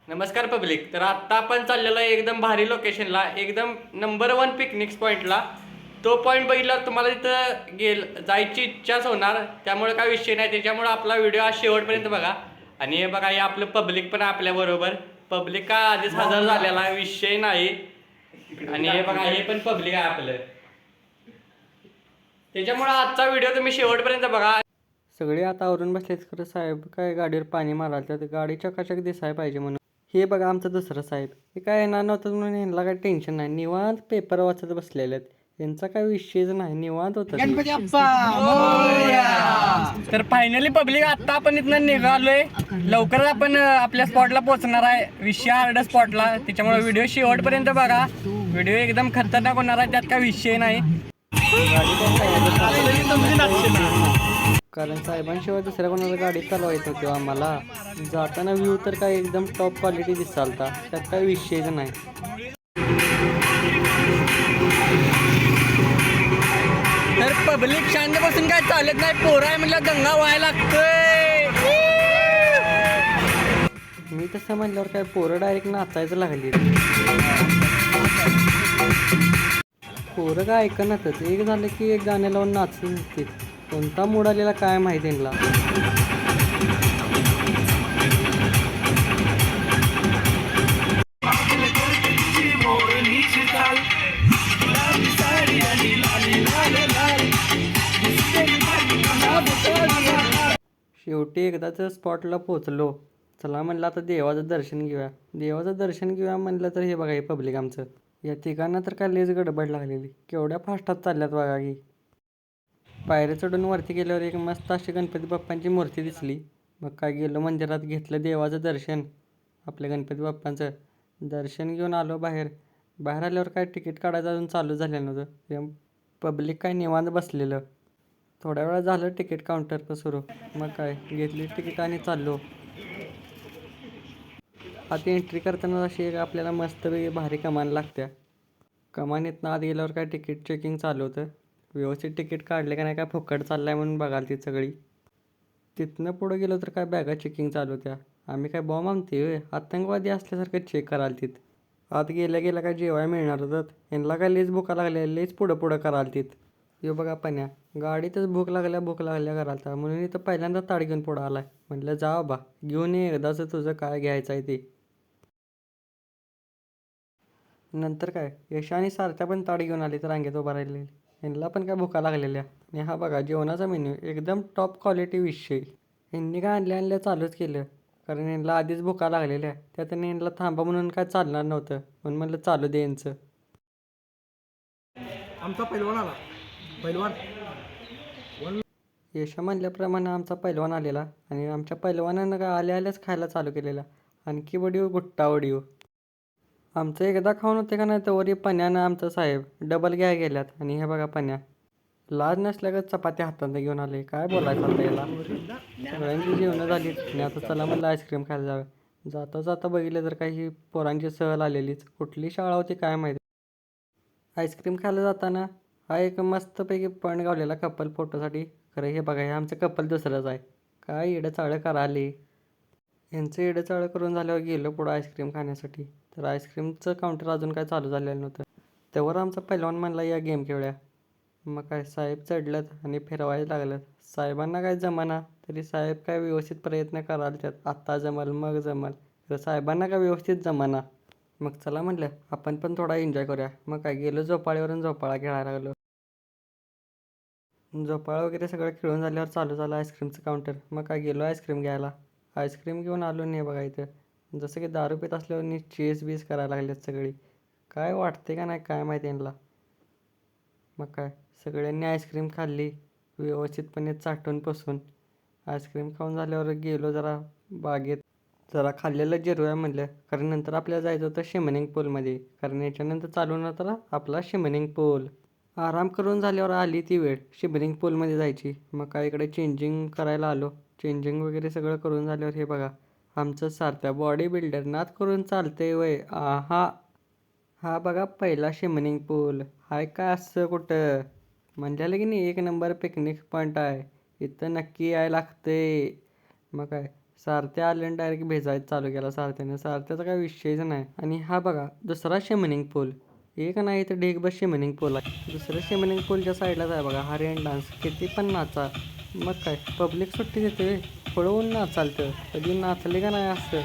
नमस्कार पब्लिक. तर आत्ता आपण चाललेलो आहे एकदम भारी लोकेशनला, एकदम नंबर वन पिकनिक पॉईंटला. तो पॉईंट बघितल्यावर तुम्हाला तिथं जायची इच्छाच होणार. त्यामुळे काय विषय नाही, त्याच्यामुळे आपला व्हिडिओ आज शेवटपर्यंत बघा. आणि हे बघा, हे आपलं पब्लिक पण आपल्याबरोबर. पब्लिक का आधीच हजर झालेला विषय नाही. आणि हे बघा, हे पण पब्लिक आहे आपलं. त्याच्यामुळे आजचा व्हिडिओ तुम्ही शेवटपर्यंत बघा. सगळे आता आवरून बसलेच, खरं साहेब काय गाडीवर पाणी मारायला, तर गाडी चकाचक दिसाय पाहिजे म्हणून. हे बघा आमचं दुसरं साहेब, हे काय येणार नव्हतं म्हणून यांना काही टेन्शन नाही, निवांत पेपर वाचत बसलेले आहेत. यांचा काही विषयच नाही, निवांत होतं. तर फायनली पब्लिक आता आपण इथनं निघालोय. लवकरच आपण आपल्या स्पॉटला पोहोचणार आहे, विषय हार्ड स्पॉटला. त्याच्यामुळे व्हिडिओ शेवटपर्यंत बघा. व्हिडिओ एकदम खतरनाक होणार आहे, त्यात काही विषय नाही. कारण साहेबांशिवाय दुसऱ्या कोणाला गाडी चालवायचं होती आम्हाला. जाताना व्ह्यू तर काय एकदम टॉप क्वालिटी दिसालता, त्यात काही विषयच नाही. तर पब्लिक शांत बसून काय चालत नाही, पोरं आहे म्हणलं दंगा व्हायला लागतोय. मी तसं म्हणल्यावर काय पोरं डायरेक्ट नाचायचं लागली. पोरं काय ऐकणातच, एक झालं की एक गाणं लावून नाचून निघते. कोणता मूड आलेला काय माहिती त्यांना. शेवटी एकदाच स्पॉटला पोचलो. चला म्हणलं आता देवाचं दर्शन घेऊया. देवाचं दर्शन घेऊया म्हणलं तर हे बघा, हे पब्लिक आमचं. या तिघांना तर काय लेच गडबड लागलेली, केवढ्या फास्टात चालल्यात बघा की. पायऱ्या चढून वरती गेल्यावर एक मस्त अशी गणपती बाप्पांची मूर्ती दिसली. मग काय गेलो मंदिरात, घेतलं देवाचं दर्शन. आपल्या गणपती बाप्पांचं दर्शन घेऊन आलो बाहेर. बाहेर आल्यावर काय तिकीट काढायचं अजून चालू झालं नव्हतं. पब्लिक काय निवांत बसलेलं. थोड्या वेळा झालं तिकीट काउंटर सुरू. मग काय घेतली तिकीट आणि चाललो. आता एंट्री करताना अशी एक आपल्याला मस्तपैकी भारी कमान लागत्या. कमानीतनं आत गेल्यावर काय तिकीट चेकिंग चालू होतं. व्यवस्थित तिकीट काढले का नाही, काय फुकट चाललं आहे म्हणून बघाल ती सगळी. तिथनं पुढं गेलो तर काय बॅगा चेकिंग चालू होत्या. आम्ही काय बॉम्ब आणते होय, आतंकवादी असल्यासारखं चेक कराल तिथ. आत गेल्या गेल्या काय जेवाय मिळणार होतं. यांना काय लेच भुका लागल्या, लेच पुढं पुढं कराल तिथ. यो बघा पन्या, गाडीतच भूक लागल्या करालता म्हणून इथं पहिल्यांदा ताट घेऊन पुढं आलाय. म्हटलं जा बा घेऊन ये एकदाच तुझं काय घ्यायचं आहे ते. नंतर काय यश आणि सारथ्या पण ताट घेऊन आली तर रांगेत उभा राहिलेली. यांना पण काय भुका लागलेल्या. आणि हा बघा जेवणाचा मेन्यू एकदम टॉप क्वालिटी विषय. यांनी काय आणल्या चालूच केलं, कारण यांना आधीच भुका लागलेल्या. त्यात यांना थांबा म्हणून काय चालणार नव्हतं, म्हणून म्हणलं चालू दे यांचं. आमचा पैलवान आला. पैलवान यशा म्हणल्याप्रमाणे आमचा पैलवान आलेला आणि आमच्या पैलवानानं काय आल्याच खायला चालू केलेला. आणखी वडीव गुट्टा वडीव. आमचं एकदा खाऊन होते का नाही तर पन्यानं आमचं साहेब डबल घ्याय गेल्यात. आणि हे बघा पन्या लाज नसल्यागत चपात्या हातात घेऊन आले. काय बोलायचं आता याला. सगळ्यांची जेवणं झाली आणि आता चला म्हणलं आईस्क्रीम खायला जावं. जाता जाता बघितलं तर काही पोरांची सहल आलेलीच. कुठली शाळा होती काय माहिती. आईस्क्रीम खायला जाताना हा एक मस्तपैकी पॉईंट गावलेला कपल फोटोसाठी. खरं हे बघा, हे आमचं कपल दुसरंच आहे. काय येडं चाळं कराले. यांचं येडं चाळं करून झाल्यावर गेलो पुढं आईस्क्रीम खाण्यासाठी. तर आईस्क्रीमचं काउंटर अजून काय चालू झालेलं नव्हतं. तेव्हा आमचा पहिलवान म्हणला या गेम खेळूया. मग काय साहेब चढलत आणि फिरवायला लागलं. साहेबांना काय जमाना, तरी साहेब काय व्यवस्थित प्रयत्न कराल त्यात. आत्ता जमल मग जमल, तर साहेबांना काय व्यवस्थित जमाना. मग चला म्हटलं आपण पण थोडा एन्जॉय करूया. मग काय गेलो झोपाळीवरून झोपाळा खेळायला लागलो. झोपाळा वगैरे सगळं खेळून झाल्यावर चालू झालं आईस्क्रीमचं काउंटर. मग काय गेलो आईस्क्रीम घ्यायला. आईस्क्रीम घेऊन आलो नाही बघा इथं. जसं की दारू पित असल्यावर चेस बीस करायला लागलेत सगळी. काय वाटते का नाही काय माहिती यांना. मग काय सगळ्यांनी आईस्क्रीम खाल्ली व्यवस्थितपणे चाटून पसून. आईस्क्रीम खाऊन झाल्यावर गेलो जरा बागेत. जरा खाल्लेलं जिरवूया म्हणलं, कारण नंतर आपल्याला जायचं होतं स्विमिंग पूलमध्ये. कारण याच्यानंतर चालू होणार तर आपला स्विमिंग पूल. आराम करून झाल्यावर आली ती वेळ स्विमिंग पूलमध्ये जायची. मग काय इकडे चेंजिंग करायला आलो. चेंजिंग वगैरे सगळं करून झाल्यावर हे बघा आमचं सारथ्या बॉडी बिल्डर नाद करून चालतंय वय. आहा, हा बघा पहिला स्विमिंग पूल. हाय का असं कुठं. म्हणलेलं की नाही एक नंबर पिकनिक पॉईंट आहे, इथं नक्की यायला लागते. मग काय सारथ्या आले आणि डायरेक्ट भेजायचं चालू केला सारथ्याने. सारथ्याचा काय विषयच नाही. आणि हा बघा दुसरा स्विमिंग पूल. एक नाही तर ढीगभर स्विमिंग पूल आहे. दुसऱ्या स्विमिंग पूलच्या साईडलाच आहे बघा हा रेन डान्स. किती पण नाचा. मग काय पब्लिक सुट्टी देते पळवून नाचाल तर कधी नाचले का नाही असं.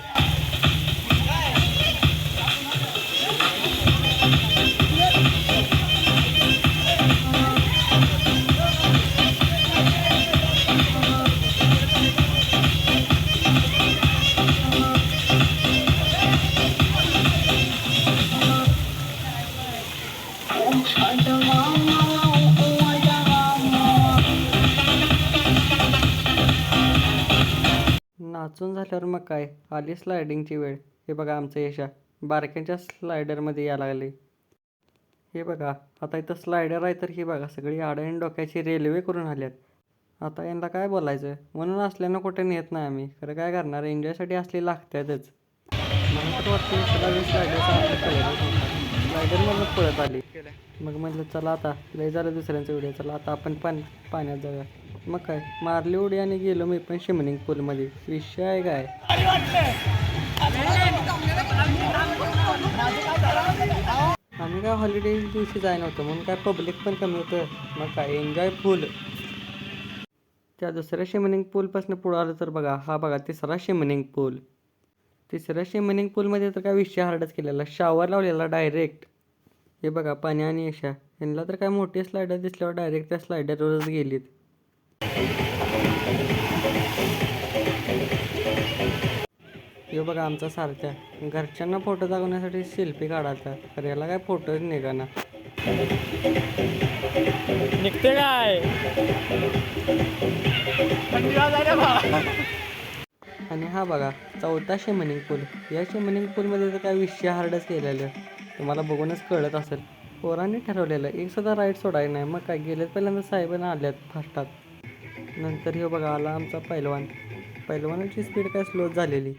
नाचून झाल्यावर मग काय आली स्लायडिंगची वेळ. हे बघा आमचं यशा बारक्यांच्या स्लायडरमध्ये यायला लागले. हे बघा आता इथं स्लायडर आहे तर ही बघा सगळी आडण डोक्याची रेल्वे करून आल्यात. आता यांना काय बोलायचं म्हणून असल्यानं कुठे नेत नाही आम्ही. खरं काय करणार एन्जॉयसाठी असली लागतातच. मला तर वाटतं सगळा स्लायडरमधून पळत आली. मग म्हटलं चला आता लय झालं दुसऱ्यांचा व्हिडिओ. चला आता आपण पण पाण्यात जाऊया. मग काय मारली उडी आणि गेलो मी पण स्विमिंग पूलमध्ये. विषय आहे काय. आम्ही काय हॉलिडे दिवशी जाय नव्हतं म्हणून काय पब्लिक पण कमी होतं. मग काय एन्जॉय फुल. त्या दुसऱ्या स्विमिंग पूलपासून पुढं आलं तर बघा हा बघा तिसरा स्विमिंग पूल. तिसऱ्या स्विमिंग पूलमध्ये तर काय विषय हार्डच केलेला. शॉवर लावलेला डायरेक्ट. हे बघा पाणी आणि यशा यांना तर काय मोठी स्लायडर दिसल्यावर डायरेक्ट त्या स्लायडरवरच गेलीत. हे बघा आमचा सारथ्या घरच्यांना फोटो दाखवण्यासाठी सेल्फी काढायचा. तर याला काय फोटोच निघाना. निघते काय आणि हा बघा चौथा स्विमिंग पूल. या स्विमिंग पूलमध्ये तर काय विषय हार्डच केलेलं. तुम्हाला बघूनच कळत असेल. पोरांनी ठरवलेलं एक सुद्धा राईड सोडायला नाही. मग काय गेलेत पहिल्यांदा साहेबांना आल्यात फास्टात. नंतर हे बघा आला आमचा पैलवान. पैलवानाची स्पीड काय स्लो झालेली.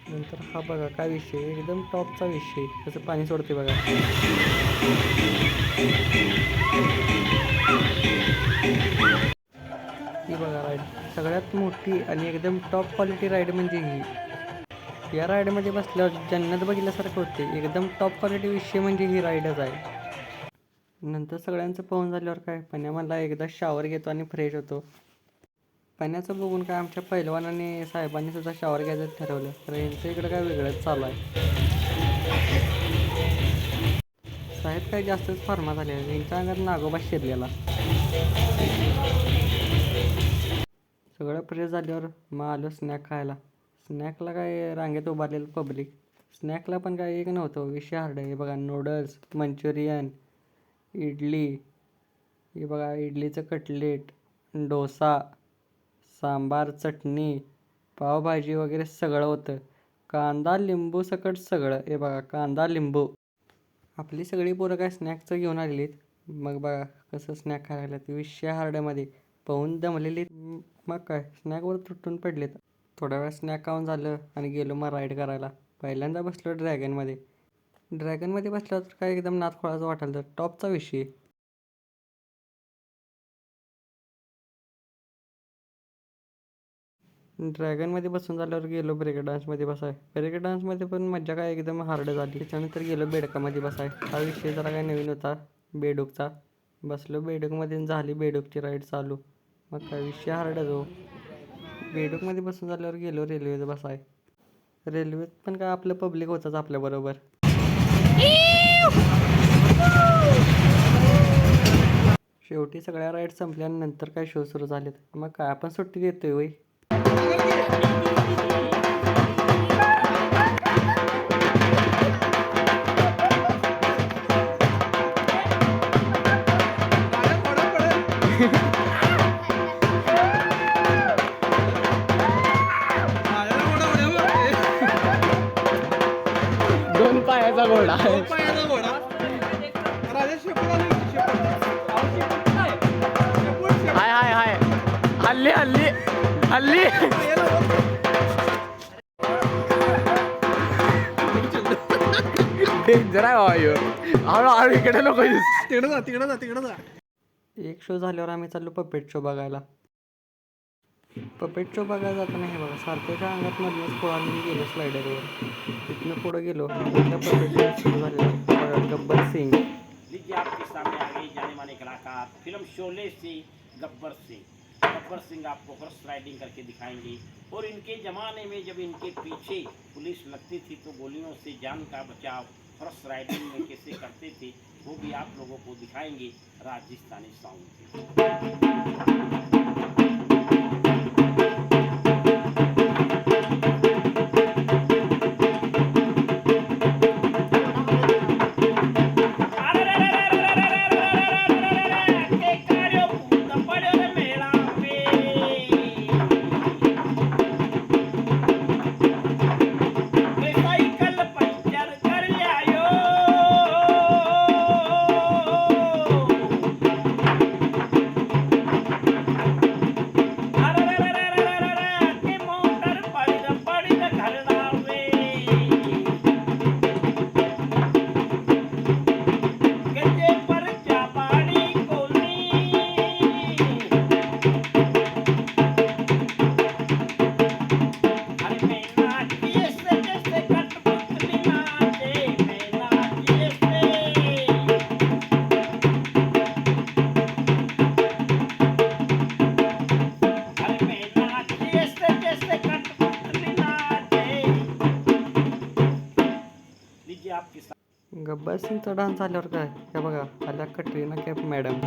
नंतर हा बघा काय विषय एकदम टॉपचा विषय. कसं पाणी सोडते बघा. ही बघा राईड सगळ्यात मोठी आणि एकदम टॉप क्वालिटी राईड म्हणजे ही. या राईडमध्ये बसल्यावर जन्नत बघितल्यासारखं होते. एकदम टॉप क्वालिटी विषय म्हणजे ही राईडच आहे. नंतर सगळ्यांचं पाहून झाल्यावर काय पण्या मला एकदा शॉवर घेतो आणि फ्रेश होतो. पाण्याचं बघून काय आमच्या पैलवानाने साहेबांनी सुद्धा शॉवर घ्यायचं ठरवलं. तर यांचं इकडं काय वेगळंच चालू आहे. साहेब काय जास्तच फार्मा झाले. यांच्या अंगात नागोबा शिरलेला. सगळं फ्रेश झाल्यावर मग आलो स्नॅक खायला. स्नॅकला काय रांगेत उभारलेलं पब्लिक. स्नॅकला पण काय एक नव्हतं विषय हार्ड आहे. हे बघा नूडल्स मंचुरियन इडली. हे बघा इडलीचं कटलेट डोसा सांबार चटणी पावभाजी वगैरे सगळं होतं. कांदा लिंबू सकट सगळं. हे बघा कांदा लिंबू. आपली सगळी पोरं काय स्नॅकचं घेऊन आलेलीत. मग बघा कसं स्नॅक खायला लागलं. विषय हार्डमध्ये पाहून दमलेलीत. मग काय स्नॅकवर तुटून पडलेत. थोड्या वेळ स्नॅक खाऊन झालं आणि गेलो मग राईड करायला. पहिल्यांदा बसलो ड्रॅगनमध्ये. ड्रॅगनमध्ये बसल्यावर तर काय एकदम नाद खोळाचं वाटायला. तर टॉपचा विषय. ड्रॅगनमध्ये बसून झाल्यावर गेलो ब्रेक डान्समध्ये बसाय. ब्रेक डान्समध्ये पण मजा काय एकदम हार्ड झाली. त्याच्यानंतर गेलो बेडकामध्ये बसाय. हा विषय जरा काय नवीन होता बेडूकचा. बसलो बेडूकमध्ये झाली बेडूकची राईड चालू. मग काय विषय हार्डच हो. बेडूकमध्ये बसून झाल्यावर गेलो रेल्वेत बसाय. रेल्वेत पण काय आपलं पब्लिक होतंच आपल्याबरोबर. शेवटी सगळ्या राईड संपल्यानंतर काय शो सुरू झालेत. मग काय आपण सुट्टी देतोय होय. दोन पायाचा घोडा हाय हाय हाय हल्ली हल्ली हल्ली डेंजर आहे बाबा ह्यो. हळू इकडे नको तिकडे जा. एक शो झाल्यावर आम्ही चाललो पपेट शो बघायला. पपेट शो बघायला जाताना हे बघा सारख्याच्या अंगात मधनंच पळाली गेलो स्लायडरवर. तिथनं पुढं गेलो कुठल्या पपेट शो सुरू झालेला बघा गब्बर सिंग. लीजिए आपके सामने आ गई जाने माने कलाकार फिल्म शोले से गब्बर सिंह। गब्बर सिंह आपको हॉर्स राइडिंग करके दिखाएंगे और इनके ज़माने में जब इनके पीछे पुलिस लगती थी तो गोलियों से जान का बचाव हॉर्स राइडिंग में कैसे करते थे वो भी आप लोगों को दिखाएंगे राजस्थानी सॉन्ग से। गब्बर सिंगचा डान्स झाल्यावर काय हे बघा आल्या Katrina Kaif madam.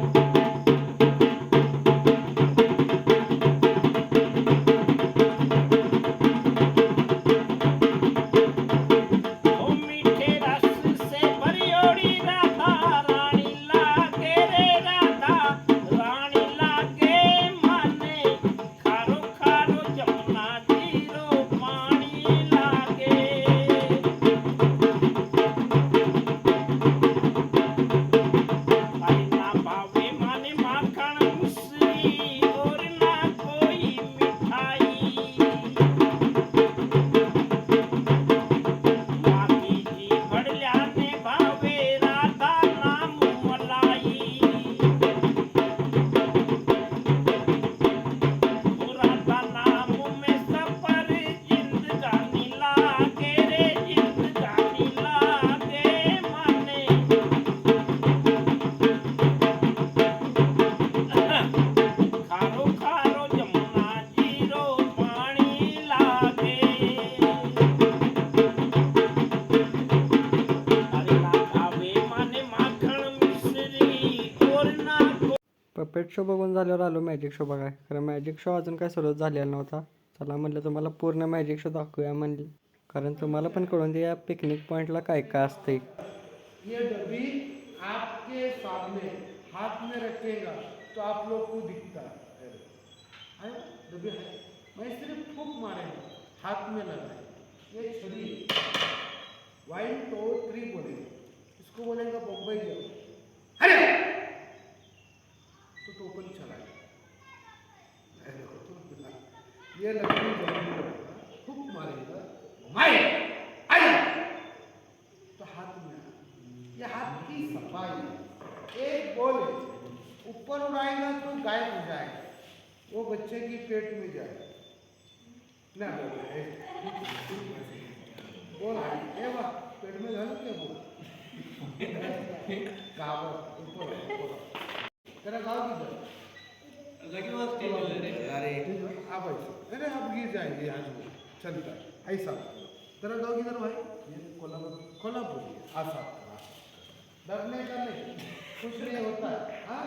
Puppet show बघून झाल्यावर आलो मॅजिक शो बघाय. कारण मॅजिक शो अजून काय सुरुच झालेला नव्हता. चला म्हणलं तुम्हाला पूर्ण मॅजिक शो दाखवूया म्हणली कारण तुम्हाला पण कळून दे या पिकनिक पॉईंटला काय काय असते. ये डब्बी आपके सामने हाथ में रखेगा तो आप लोग को दिखता है डब्बी है। मैं सिर्फ फूक मारेगा हाथ में लगा ये छड़ी 1 2 3 बोलेगा इसको बोलेगा बम्बई जाओ अरे तो टोपन चला ये लकड़ी जमीन पर फूक मारेगा मारे तो हाथ में ये हाथ की सफाई एक बॉल ऊपर उड़ाएगा तो गायब हो जाएगा वो बच्चे की पेट में जाए ना बोल ये वाह पेट में झालं क्या बोल गाव ऊपर तेरा गाँव किधर अरे अब अरे अब गिर जाएंगे आज वो चलता है ऐसा तेरा गाँव किधर भाई कोल्हापुर कोल्हापुर आसा डरने का नहीं कुछ नहीं होता है हाँ?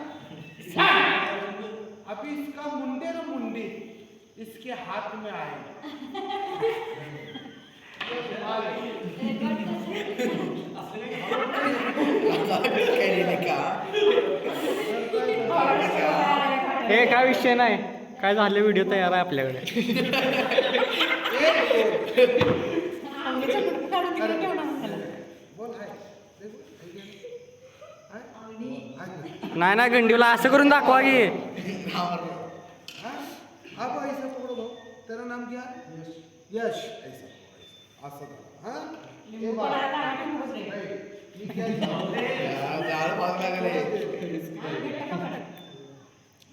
अभी इसका मुंडे ना मुंडी इसके हाथ में आएगा हे काय विषय नाही काय झालं व्हिडिओ तयार आहे आपल्याकडे. नाही ना गंडीला असं करून दाखवा की. अब ऐसा पकड़ो भाऊ तेरा नाम क्या यश ऐसा ऐसा हाँ ये बात ये क्या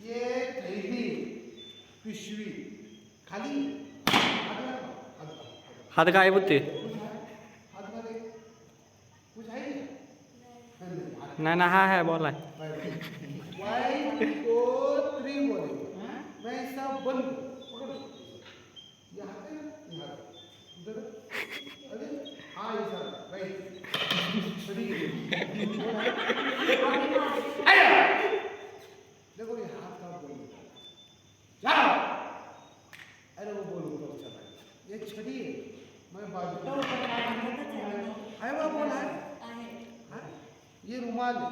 ये थैली पिशवी हात गायब होते. हाथ मारे कुछ है नहीं नाही ना हा बोला. 1 2 3 बोले मैं ऐसा बंद पकड़ यहाँ पे यहाँ उधर अरे हाँ ऐसा राइट देखो ये हाथ का बोल जाओ अरे वो बोल ऊपर चला ये छड़ी है मैं बाजू है वो बोल है हाँ? ये रुमाल है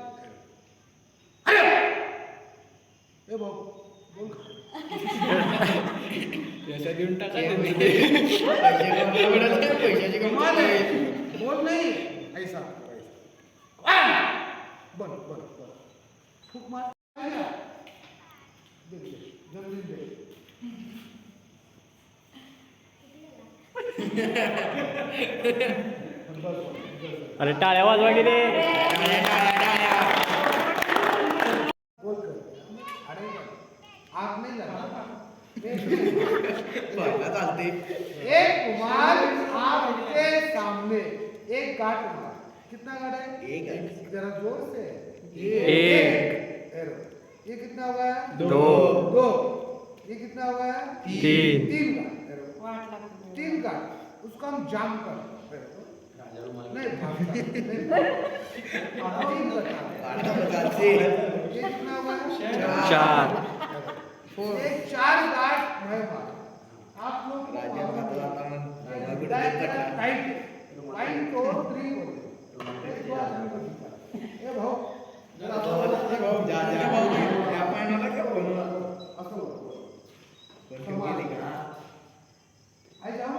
अरे ए भाऊ बोल रुमाल है बोल नहीं ऐसा बन बन बन फूक मार देख जल्दी दे अरे टाळ्या वाजवा की रे. बोल कर अरे आग नहीं लगा एक रुमाल आपके सामने एक गांठ मार कितना गांठ है एक जरा जोर से एक. एरो ये कितना हुआ है दो. दो ये कितना हुआ है तीन. तीन गांठ एरो तीन गांठ उसको हम जाम कर एरो नहीं भागता नहीं बता ये कितना हुआ है 4. ये 4 गांठ मैं मार आप लोग टाइट 1 2 3 बोले एक बार हम को दिखा ए भाऊ जरा आई जाओ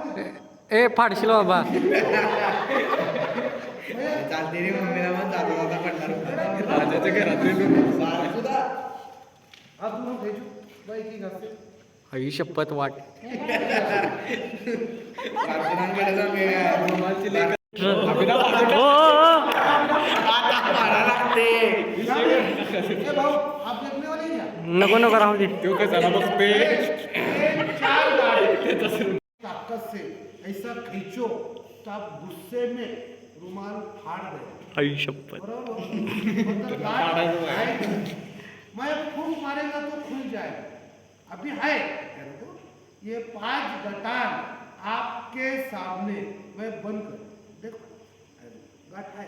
ए फाडशील बाबा. चालते रे मम्मीला मग जाता जाता पडणार राजाच्या घरातून सुद्धा आप दोनों भेजो भाई की घर से आई शपथ वाट. प्रार्थनांकडे जाऊन रुमालची ए भाऊ आप देखने वाले क्या नको नको राहू दे. तो कशाला बघते. चार गाड़ी ताकत से ऐसा खींचो तो आप गुस्से में रुमाल फाड़ दे आई शपथ. बराबर मतलब गांठ है। मैं फूंक मारेगा तो खुल जाएगा अभी है ये 5 गटान आपके सामने मैं बंद कर देखो गांठ है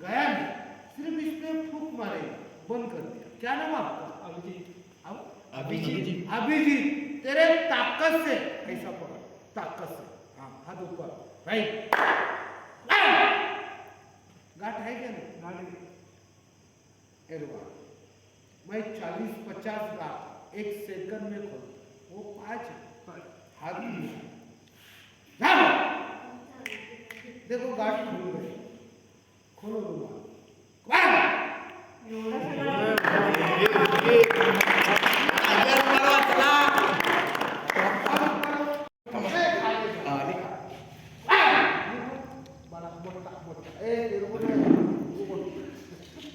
गया नहीं सिर्फ इसमें फूंक मारेगा बंद कर दिया क्या नाम आपका अभिजीत अभिजीत तेरे ताकत से ऐसा पड़ा ताकत से हाँ हाथ ऊपर राइट गांठ है क्या नहीं गांठ एरवा मैं 40-50 गांठ 1 सेकंड में खोल वो 5 हाथ देखो गांठ खुल गई खोलो रुमाल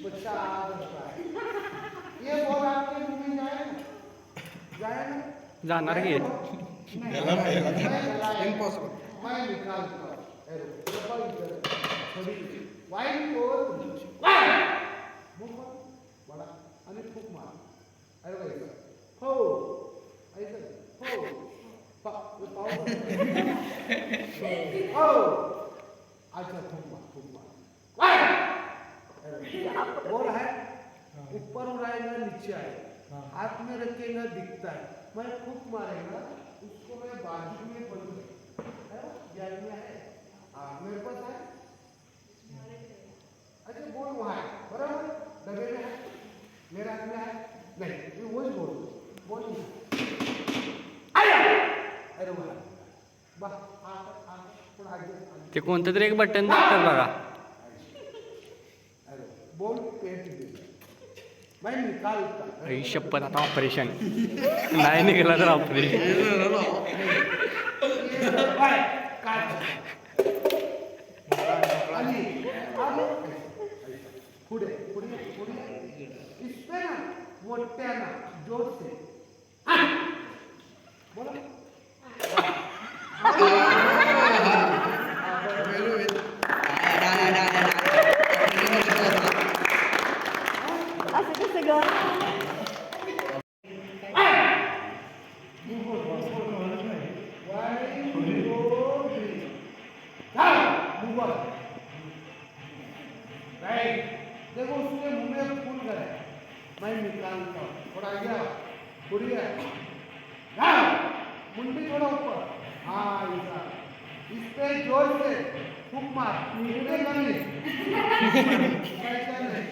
बच्चा आ रहा है ये बॉल आपके मुंह में जाए ना जाणार की इम्पॉसिबल मैं निकालता वाइन को बड़ा आणि फूक मार अरे भाई हो ऐसा हो पाव हो अच्छा फूक मार बोल है ऊपर उड़ाएगा नीचे आएगा हाथ में रखेगा दिखता है मैं फूक मारेगा उसको मैं बाजू में बंद है हाँ मेरे पास है अच्छा बोल वहाँ है बराबर डबे में है मेरे हाथ में है नहीं ये वही बोल आया अरे वहाँ बस थोड़ा आगे ते कोणतं तरी एक बटन दाबतात बघा. अरे बोल पेट दे मैं निकालता आई शपथ आता ऑपरेशन नाही निघाला तर ऑपरेशन. पुढे पुढे पुढे इसपे ना मोठ्याना जोर से बोला ऊपर राइट। देखो उसके मुंह में फूल गए, मैं निकालता हूँ, थोड़ा गया बढ़िया, मुंडी थोड़ा ऊपर, हाँ ऐसा, इस पे जोर से फूक मार, नीचे नहीं, ऐसा नहीं,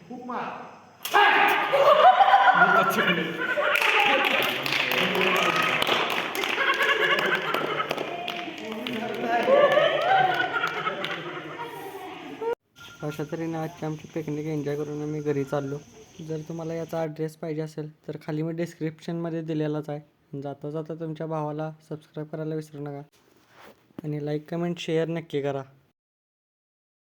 फूक मार। अशा तऱ्हेने आजची आमची पिकनिक एन्जॉय करून आम्ही घरी चाललो. जर तुम्हाला याचा ॲड्रेस पाहिजे असेल तर खाली मी डिस्क्रिप्शनमध्ये दिलेलाच आहे. जाता जाता तुमच्या भावाला सबस्क्राईब करायला विसरू नका आणि लाईक कमेंट शेअर नक्की करा.